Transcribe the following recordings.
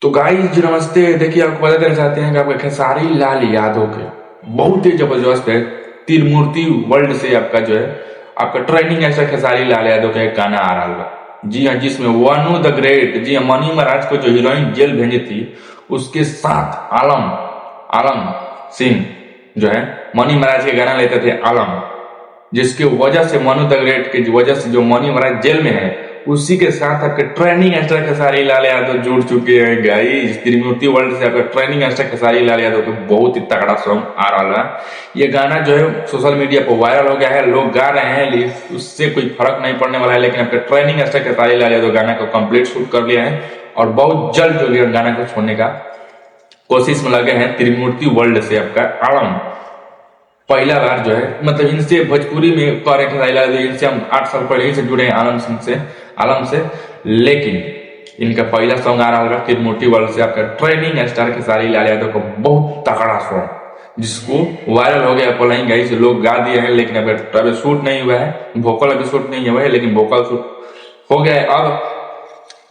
तो गाइस नमस्ते। देखिए आपको पता चल चाहते हैं कि आपका खेसारी लाल यादव के बहुत ही जबरदस्त है तिरमूर्ति वर्ल्ड से आपका जो है आपका ट्रेनिंग ऐसा खेसारी लाल यादव का एक गाना आ रहा है। जी हाँ, जिसमें वनु द ग्रेट, जी हाँ, मनी महाराज को जो हीरोइन जेल भेजी थी उसके साथ आलम आलम सिंह जो है मनी महाराज के गाना लेते थे आलम, जिसकी वजह से मनु द ग्रेट की वजह से जो मनी महाराज जेल में है उसी के साथ आपके ट्रेनिंग एक्स्ट्रा खेसारी लाल यादव जुड़ चुके हैं। गाइस त्रिमूर्ति वर्ल्ड से आपका ट्रेनिंग एक्स्ट्रा खेसारी लाल यादव के बहुत ही तगड़ा सॉन्ग आ रहा है। ये गाना जो है सोशल मीडिया पर वायरल हो गया है, लोग गा रहे हैं, लेकिन उससे कोई फर्क नहीं पड़ने वाला है। लेकिन आपके ट्रेनिंग एक्स्ट्रा खेसारी लाल यादव गाना को कंप्लीट शूट कर लिया है और बहुत जल्द जो है गाना को छोड़ने का कोशिश में लगे हैं। त्रिमूर्ति वर्ल्ड से आपका आलम पहला बार जो है मतलब इनसे भोजपुरी में करे खेसारी लाल यादव, इनसे हम 8 साल पहले ही से जुड़े हैं आलम से, लेकिन इनका पहला सॉन्ग आ रहा होगा त्रिमूर्ति वर्ल्ड से आपका ट्रेनिंग स्टार खेसारी लाल यादव को बहुत तगड़ा सॉन्ग जिसको वायरल हो गया पहले ही गई से लोग गा दिए हैं। लेकिन अभी शूट नहीं हुआ है, वोकल अभी शूट नहीं हुआ है, लेकिन वोकल शूट हो गया है अब।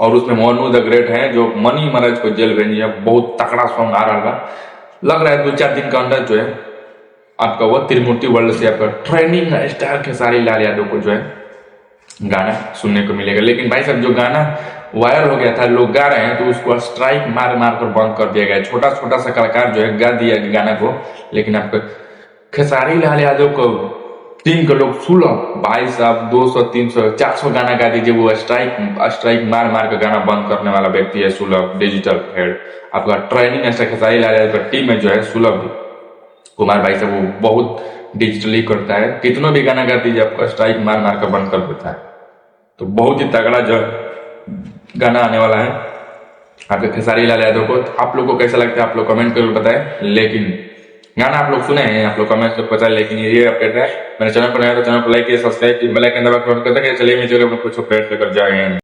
और उसमें मोनू द ग्रेट है जो मनी महाराज को जेल भेजी है, बहुत तगड़ा सॉन्ग आ रहा है। लग रहा है 2-4 दिन का अंदर जो है आपका वो त्रिमूर्ति वर्ल्ड से आपका ट्रेनिंग स्टार खेसारी लाल यादव को जो है गाना सुनने को मिलेगा। लेकिन भाई साहब जो गाना वायरल हो गया था, लोग गा रहे हैं, तो उसको स्ट्राइक मार मार कर बंद कर दिया गया। छोटा छोटा सा कलाकार जो है गा दिया गाना को, लेकिन आपका खेसारी लाल यादव को टीम के लोग 16 भाई साहब 200 300 400 गाना गा दीजिए, वो स्ट्राइक मार मार कर गाना बंद करने वाला व्यक्ति है सुलभ डिजिटल हेड। आपका ट्रेनिंग स्टार खेसारी लाल यादव का टीम में जो है सुलभ कुमार भाई साहब, वो बहुत डिजिटली करता है, कितना भी गाना गा दीजिए आपका स्ट्राइक मार मार कर बंद कर देता है। तो बहुत ही तगड़ा जो गाना आने वाला है आपके खेसारी लाल यादव को। आप लोग को कैसा लगता है आप लोग कमेंट करके बताएं। लेकिन गाना आप लोग सुने हैं, आप लोग कमेंट करके बताएं। लेकिन ये अपडेट है, मेरे चैनल पर नया तो चैनल को लाइक सब्सक्राइब बेल आइकन दबा कर चलिए मैं कुछ अपडेट लेकर जाए।